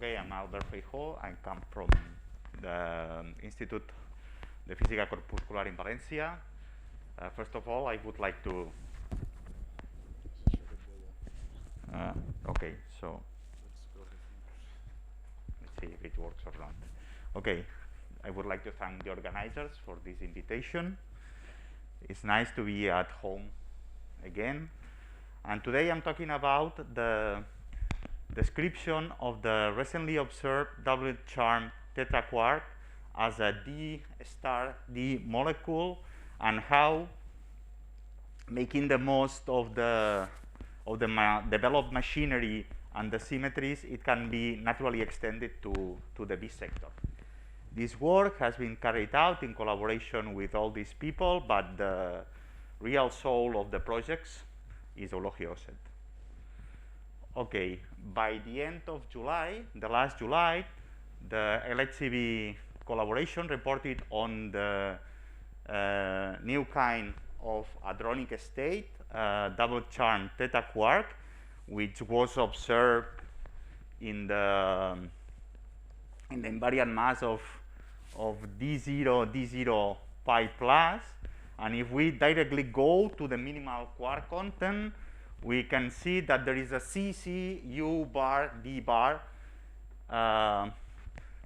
Okay, I'm Albert Feijoo. I come from the Institute de Física Corpuscular in Valencia. First of all, I would like to... okay, so let's see if it works or not. Okay, I would like to thank the organizers for this invitation. It's nice to be at home again. And today I'm talking about the description of the recently observed doubly charmed tetraquark as a D star D molecule, and how making the most of the developed machinery and the symmetries, it can be naturally extended to the B sector. This work has been carried out in collaboration with all these people, but the real soul of the projects is Eulogi Oset. Okay, by the end of July, the last July, the LHCb collaboration reported on the new kind of hadronic state, double charmed tetraquark, which was observed in the invariant mass of D0, D0 pi plus. And if we directly go to the minimal quark content, we can see that there is a CC U bar D bar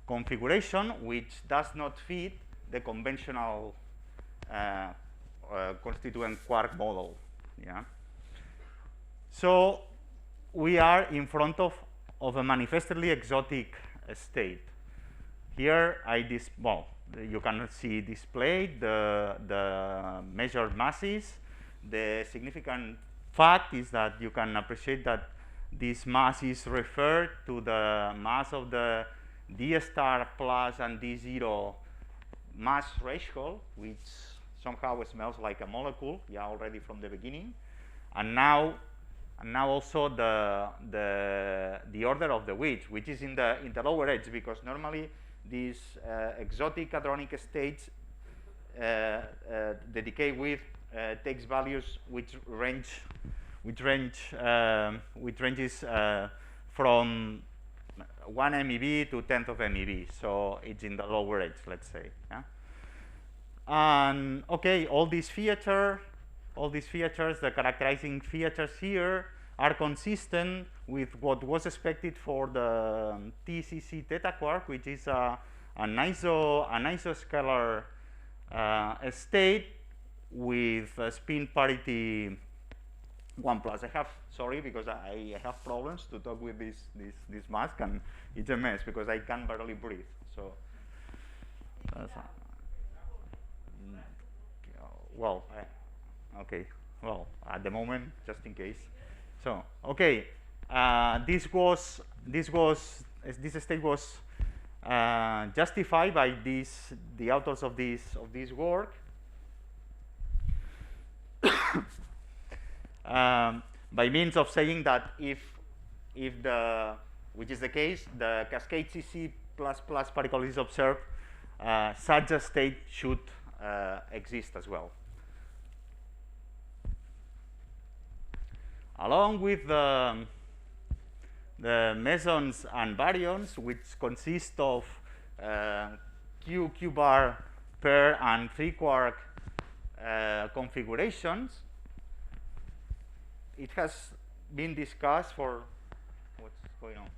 configuration which does not fit the conventional constituent quark model. Yeah. So we are in front of a manifestly exotic state. Here you can see displayed the measured masses. The significant fact is that you can appreciate that this mass is referred to the mass of the D star plus and D0 mass threshold, which somehow smells like a molecule, yeah, already from the beginning. And now also the order of the which is in the lower edge, because normally these exotic hadronic states, the decay width takes values which ranges from 1 MeV to 10th of MeV. So it's in the lower edge, let's say. Yeah? And okay, all these features, the characterizing features here are consistent with what was expected for the TCC tetraquark, which is an isoscalar state with spin parity 1 plus. Sorry, because I have problems to talk with this mask, and it's a mess because I can barely breathe. So, okay. Well, at the moment, just in case. So, okay, this state was justified by the authors of this work. By means of saying that if which is the case, the cascade CC++ particle is observed, such a state should exist as well. Along with the mesons and baryons, which consist of Q bar pair and 3 quark configurations, it has been discussed for what's going on.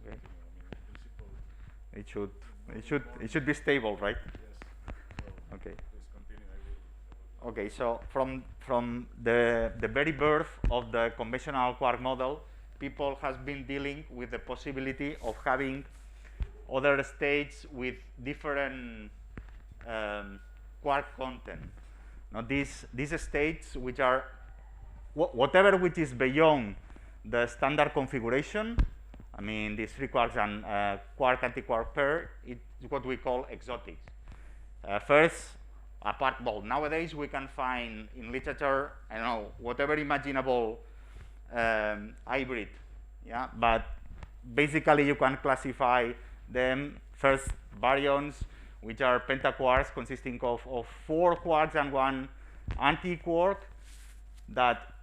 Okay. It should be stable, right? Okay. Okay. So from the very birth of the conventional quark model, people has been dealing with the possibility of having other states with different quark content. Now these states, which are whatever which is beyond the standard configuration, I mean these 3 quarks and quark anti-quark pair, it's what we call exotics. First, nowadays we can find in literature, I don't know, whatever imaginable hybrid, yeah, but basically you can classify them first baryons which are pentaquarks consisting of 4 quarks and 1 anti-quark, that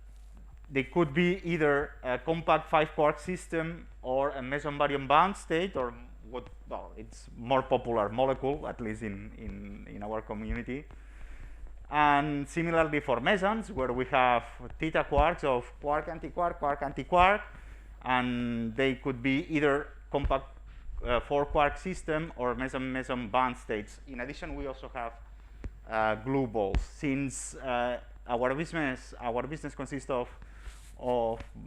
they could be either a compact 5-quark system or a meson-baryon bound state, or what, well, it's more popular molecule, at least in our community. And similarly for mesons, where we have theta quarks of quark, anti-quark, and they could be either compact 4-quark system or meson bound states. In addition, we also have glue balls. Since our business consists of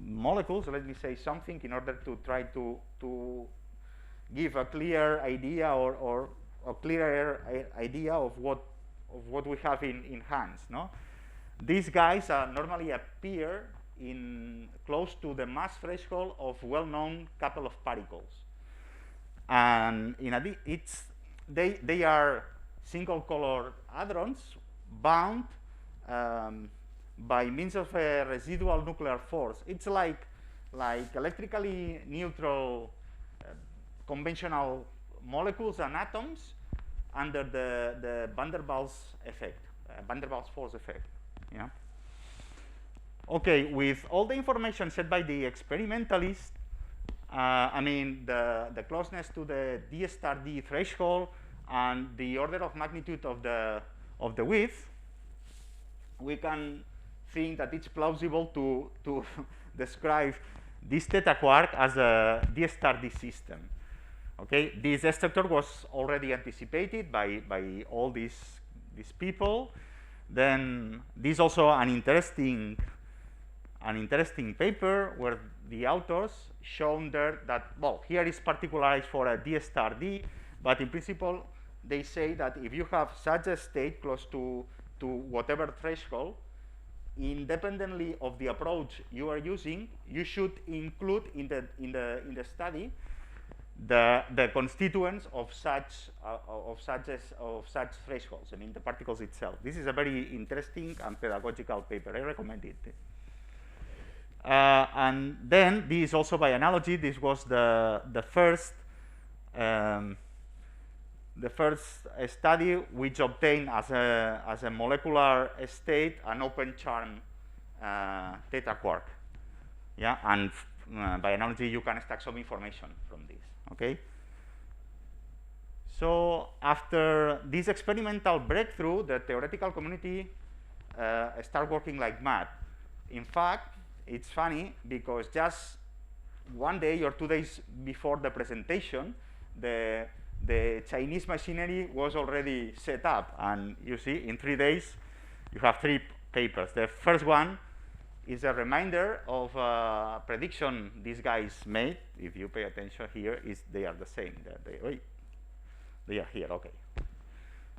molecules, let me say something in order to try to give a clear idea or a clearer idea of what we have in hands. No, these guys normally appear in close to the mass threshold of well-known couple of particles, and they are single-color hadrons bound by means of a residual nuclear force. It's like electrically neutral conventional molecules and atoms under the van der Waals effect, van der Waals force effect. Yeah. Okay, with all the information set by the experimentalist, I mean the closeness to the d star d threshold and the order of magnitude of the width, we can think that it's plausible to describe this theta quark as a d star d system. Okay, this structure was already anticipated by all these people. Then this is also an interesting paper where the authors shown there that, well, here is particularized for a d star d, but in principle they say that if you have such a state close to whatever threshold, independently of the approach you are using, you should include in the study the constituents of such thresholds. I mean the particles itself. This is a very interesting and pedagogical paper. I recommend it. And then this also by analogy, this was the first study which obtained as a molecular state an open charm theta quark. Yeah, and by analogy you can extract some information from this. Okay. So after this experimental breakthrough, the theoretical community started working like mad. In fact, it's funny because just 1 day or 2 days before the presentation, the Chinese machinery was already set up, and you see in 3 days you have 3 papers. The first one is a reminder of a prediction these guys made. If you pay attention here, they are the same. They are here, okay.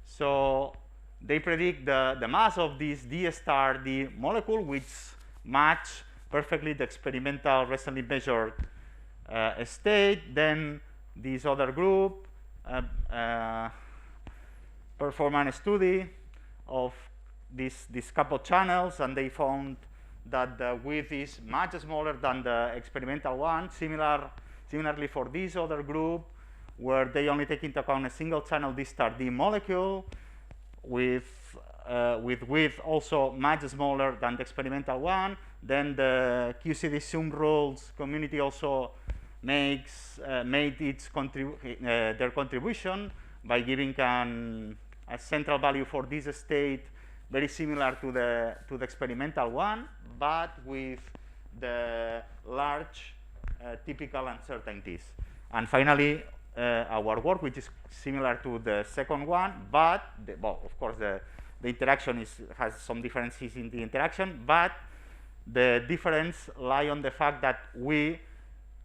So they predict the mass of this d star d molecule, which match perfectly the experimental recently measured state. Then this other group performed a study of these couple channels, and they found that the width is much smaller than the experimental one. Similarly for this other group, where they only take into account a single channel d star d molecule with width also much smaller than the experimental one. Then the QCD sum rules community also made their contribution by giving a central value for this state very similar to the experimental one, but with the large typical uncertainties. And finally, our work, which is similar to the second one, but well, of course the interaction has some differences in the interaction, but the difference lie on the fact that we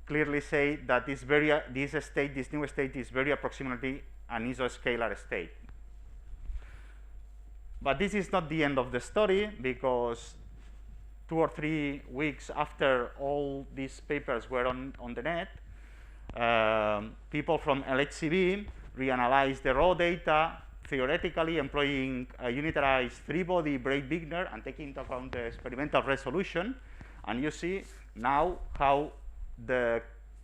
clearly say that this new state is very approximately an isoscalar state. But this is not the end of the story, because 2 or 3 weeks after all these papers were on the net, people from LHCb reanalyzed the raw data theoretically employing a unitarized 3-body Breit-Wigner and taking into account the experimental resolution. And you see now how the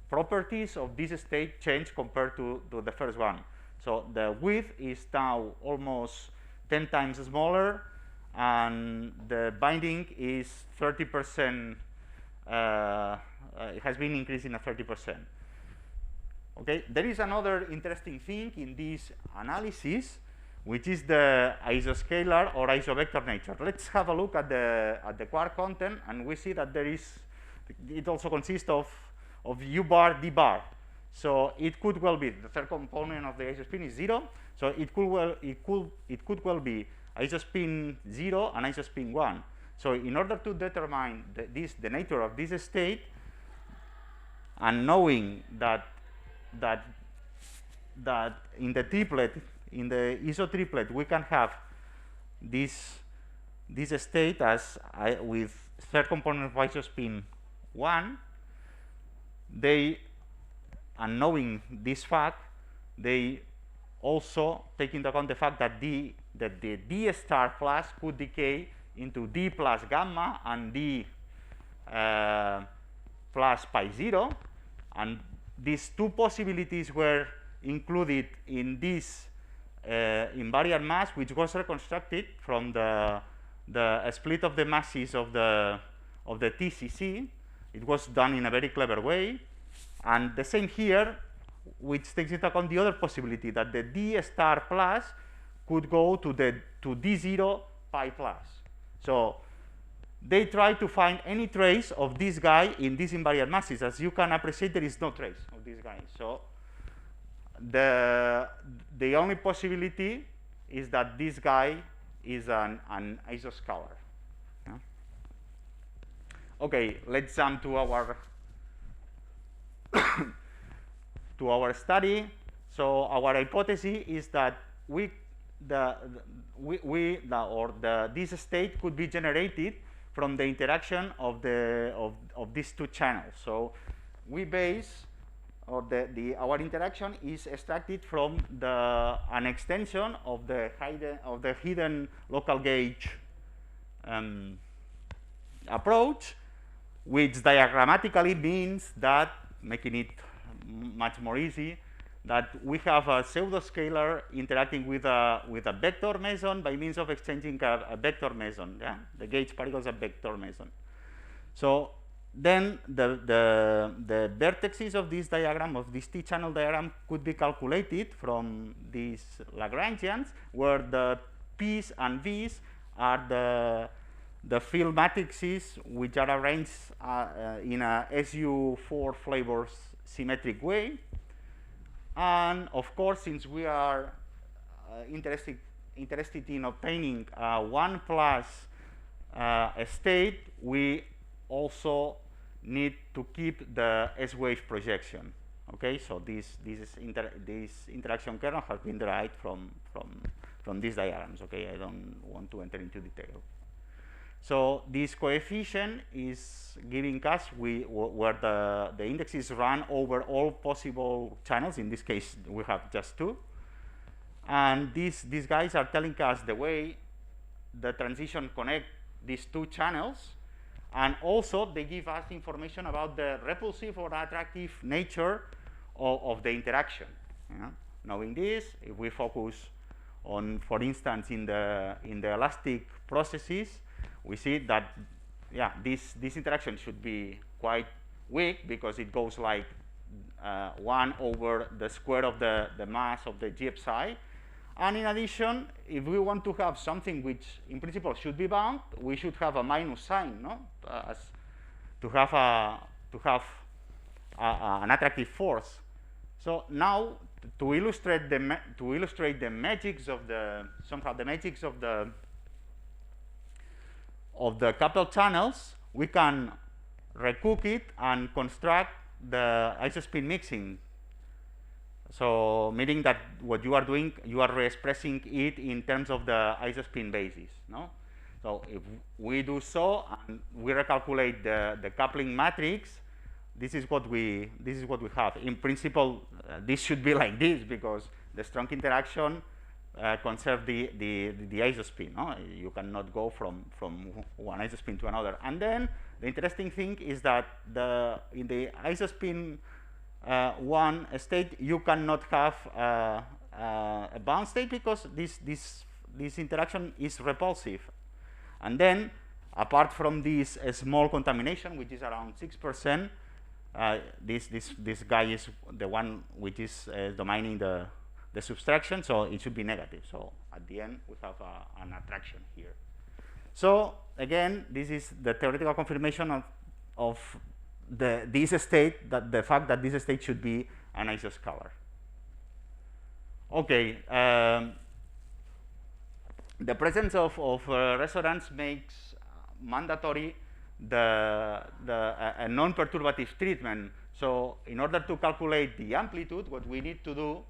properties of this state change compared to the first one. So the width is now almost 10 times smaller, and the binding is 30%, it has been increasing at 30%. Okay, there is another interesting thing in this analysis, which is the isoscalar or isobector nature. Let's have a look at the quark content, and we see that it also consists of U bar, D bar. So it could well be the third component of the isospin is 0. So it could well be isospin 0 and isospin 1. So in order to determine the nature of this state, and knowing that in the triplet, in the isotriplet, we can have this state as with third component of isospin 1, and knowing this fact, they also take into account the fact that the D star plus could decay into D plus gamma and D plus pi 0, and these two possibilities were included in this invariant mass, which was reconstructed from the split of the masses of the TCC. It was done in a very clever way, and the same here, which takes into account the other possibility that the D star plus could go to D0 pi plus. So they try to find any trace of this guy in these invariant masses. As you can appreciate, there is no trace of this guy. So the only possibility is that this guy is an isoscalar. Yeah? Okay, let's jump to our to our study. So our hypothesis is that this state could be generated from the interaction of these two channels. So we base, or our interaction is extracted from an extension of the hidden local gauge approach, which diagrammatically means that, making it much more easy, that we have a pseudoscalar interacting with a vector meson by means of exchanging a vector meson. Yeah? The gauge particles are vector meson. So then the vertices of this diagram, of this T-channel diagram, could be calculated from these Lagrangians, where the P's and V's are the field matrices which are arranged in a SU4 flavors symmetric way. And of course, since we are interested in obtaining 1 plus state, we also need to keep the S-wave projection. Okay, so this interaction kernel has been derived from these diagrams. Okay, I don't want to enter into detail. So this coefficient is giving us where the indexes run over all possible channels. In this case, we have just 2. And these guys are telling us the way the transition connect these 2 channels. And also, they give us information about the repulsive or attractive nature of the interaction. Yeah? Knowing this, if we focus on, for instance, in the elastic processes, we see that, yeah, this interaction should be quite weak because it goes like 1 over the square of the mass of the G psi. And in addition, if we want to have something which in principle should be bound, we should have a minus sign, no? To have an attractive force. So now, to illustrate the magics of the coupled channels, we can recook it and construct the isospin mixing. So meaning that what you are doing, you are re-expressing it in terms of the isospin basis. No? So if we do so and we recalculate the coupling matrix, this is what we have. In principle, this should be like this because the strong interaction conserve the isospin. No? You cannot go from one isospin to another. And then the interesting thing is that in the isospin 1 state, you cannot have a bound state because this interaction is repulsive. And then, apart from this small contamination, which is around 6%, this guy is the one which is domining the subtraction, so it should be negative. So at the end, we have an attraction here. So again, this is the theoretical confirmation of this state, that the fact that this state should be an isoscalar. Okay, the presence of resonance makes mandatory a non-perturbative treatment. So in order to calculate the amplitude, what we need to do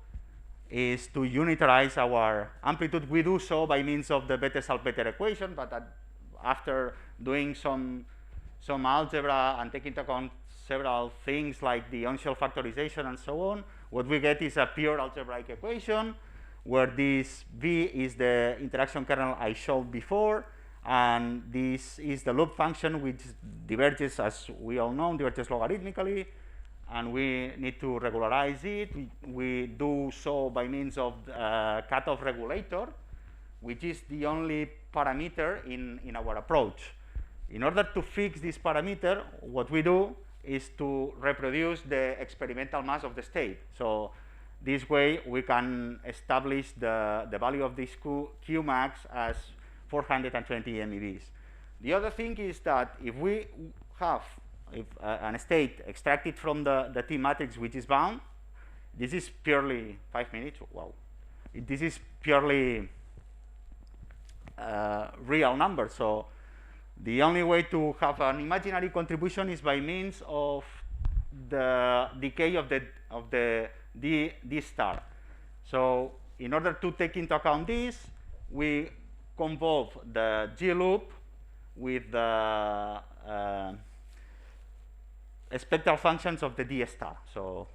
is to unitarize our amplitude. We do so by means of the Bethe-Salpeter equation, but after doing some algebra and taking into account several things like the on-shell factorization and so on, what we get is a pure algebraic equation where this V is the interaction kernel I showed before, and this is the loop function which diverges, as we all know, diverges logarithmically, and we need to regularize it. We do so by means of cutoff regulator, which is the only parameter in our approach. In order to fix this parameter, what we do is to reproduce the experimental mass of the state. So this way we can establish the value of this Q max as 420 MeVs. The other thing is that if we have an state extracted from the T matrix which is bound, this is purely 5 minutes. Wow, this is purely real number. So the only way to have an imaginary contribution is by means of the decay of the D star. So in order to take into account this, we convolve the G loop with the spectral functions of the D star. So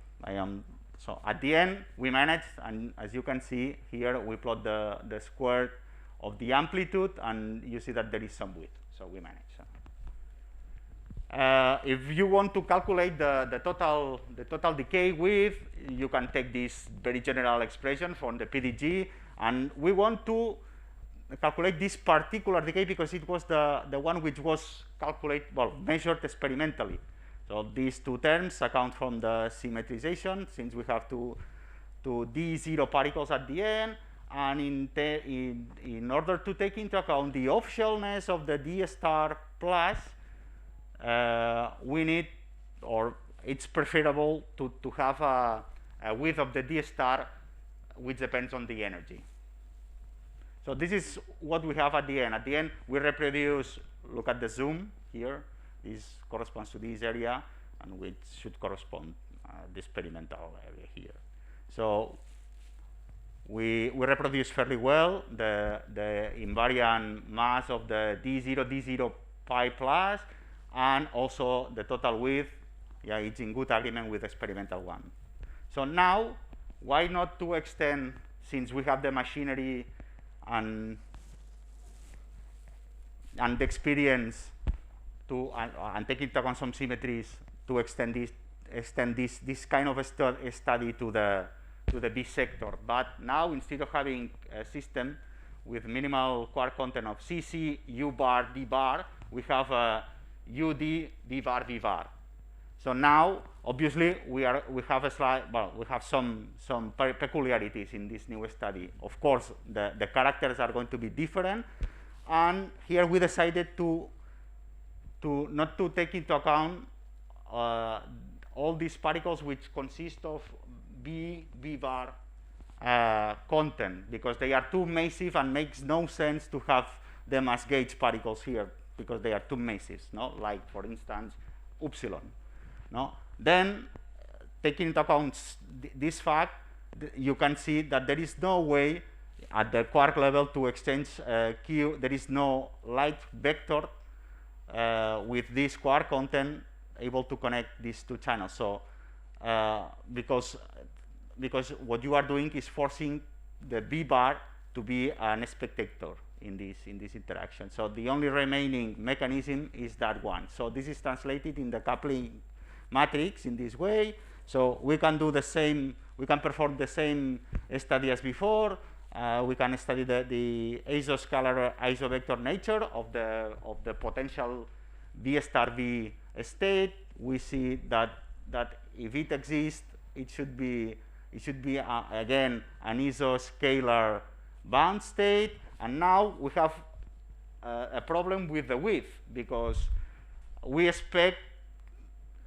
at the end we manage, and as you can see here, we plot the square of the amplitude, and you see that there is some width. So we manage. If you want to calculate the total decay width, you can take this very general expression from the PDG, and we want to calculate this particular decay because it was the one which was measured experimentally. So these two terms account from the symmetrization, since we have two D0 particles at the end, and in order to take into account the off-shellness of the D star plus, we need, or it's preferable to have a width of the D star which depends on the energy. So this is what we have at the end. At the end, we reproduce, look at the zoom here. This corresponds to this area, and which should correspond the experimental area here. So we reproduce fairly well the invariant mass of the D0 pi plus, and also the total width. Yeah, it's in good agreement with the experimental one. So now, why not to extend, since we have the machinery and the experience to and take into account some symmetries to extend this kind of a study to the B sector. But now, instead of having a system with minimal quark content of CC U bar D bar, we have a UD D bar V bar. So now, obviously, we have a slide. Well, we have some peculiarities in this new study. Of course, the characters are going to be different, and here we decided to not to take into account all these particles which consist of V bar content, because they are too massive and makes no sense to have them as gauge particles here, because they are too massive, no? Like, for instance, upsilon. No? Then, taking into account this fact, you can see that there is no way at the quark level to exchange Q. There is no light vector with this quark content able to connect these two channels. So, because what you are doing is forcing the B bar to be an spectator in this interaction. So the only remaining mechanism is that one. So this is translated in the coupling matrix in this way. So we can do the same we can perform the same study as before. We can study the isoscalar isobector nature of the potential V star V state. We see that if it exists, it should be again an isoscalar bound state. And now we have a problem with the width, because we expect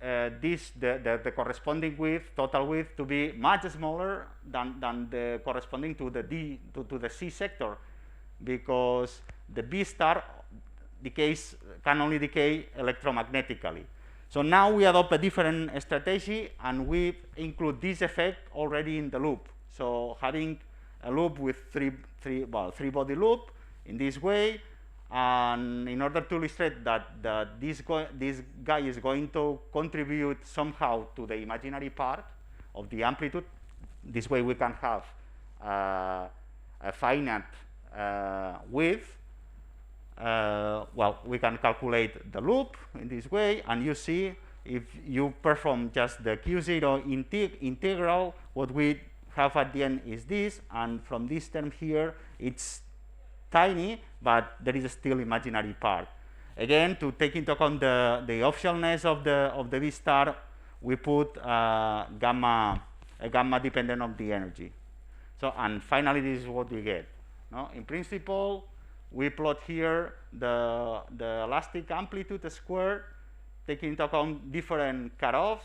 the corresponding width, total width, to be much smaller than the corresponding to the C sector, because the B star can only decay electromagnetically. So now we adopt a different strategy, and we include this effect already in the loop. So having a loop with three body loop in this way, and in order to illustrate that this guy is going to contribute somehow to the imaginary part of the amplitude, this way we can have a finite width. Well, we can calculate the loop in this way, and you see if you perform just the Q0 integral, what we have at the end is this, and from this term here, it's tiny, but there is still imaginary part. Again, to take into account the optionalness of the V star, we put a gamma dependent on the energy. So, and finally, this is what we get. No? In principle, we plot here the elastic amplitude squared, taking into account different cutoffs.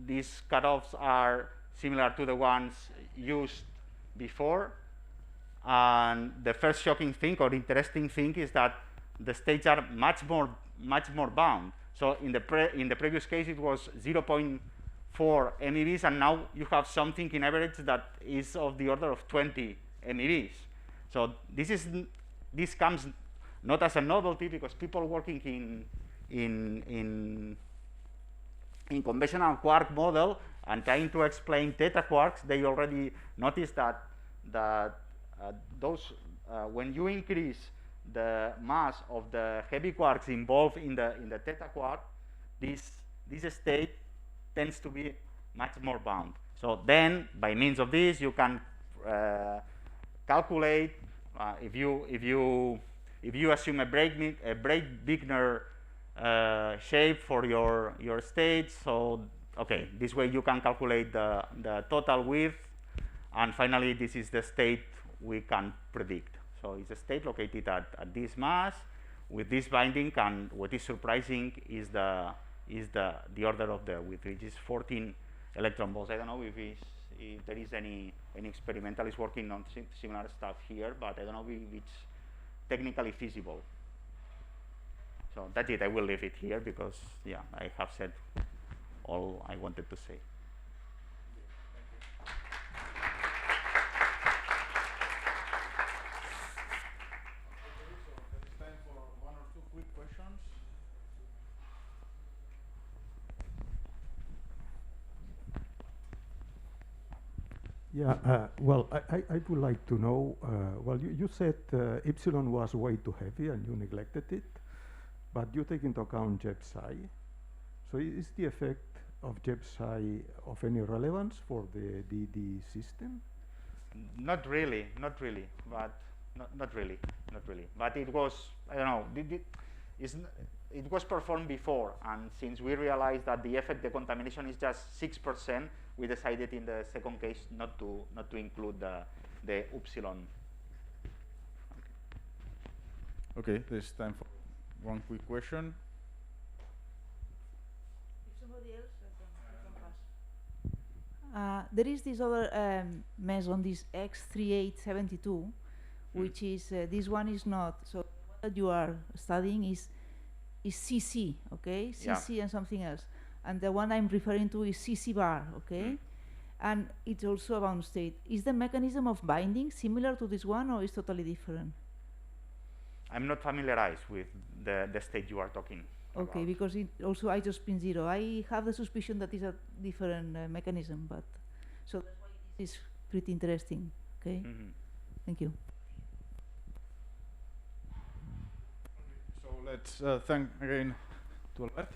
These cutoffs are similar to the ones used before. And the first shocking thing or interesting thing is that the states are much more bound. So in the previous case it was 0.4 MeVs, and now you have something in average that is of the order of 20 MeVs. So this comes not as a novelty, because people working in conventional quark model and trying to explain theta quarks, they already noticed that when you increase the mass of the heavy quarks involved in the theta quark, this state tends to be much more bound. So then, by means of this, you can calculate if you assume a Breit-Wigner shape for your states. So okay, this way you can calculate the total width, and finally this is the state we can predict. So it's a state located at this mass with this binding, and what is surprising is the order of the width, which is 14 electron volts. I don't know if there is any experimentalist working on similar stuff here, but I don't know if it's technically feasible. So that's it. I will leave it here because, yeah, I have said all I wanted to say. Yeah, well, I would like to know, well, you said epsilon was way too heavy and you neglected it, but you take into account Jeb psi. So is the effect of Jeb psi of any relevance for the system? Not really, but not really. But it was, I don't know, it was performed before, and since we realized that the effect decontamination is just 6%, we decided in the second case not to include the epsilon. Okay, there's time for one quick question. If somebody else, I can pass. There is this other mess on this X3872, which is this one is not. So what you are studying is CC, okay? CC and something else. And the one I'm referring to is CC bar, okay? And it's also a bound state. Is the mechanism of binding similar to this one, or is totally different? I'm not familiarized with the state you are talking about. Okay, because it also isospin 0. I have the suspicion that it's a different mechanism, but so that's why this is pretty interesting, okay? Thank you. So let's thank again to Albert.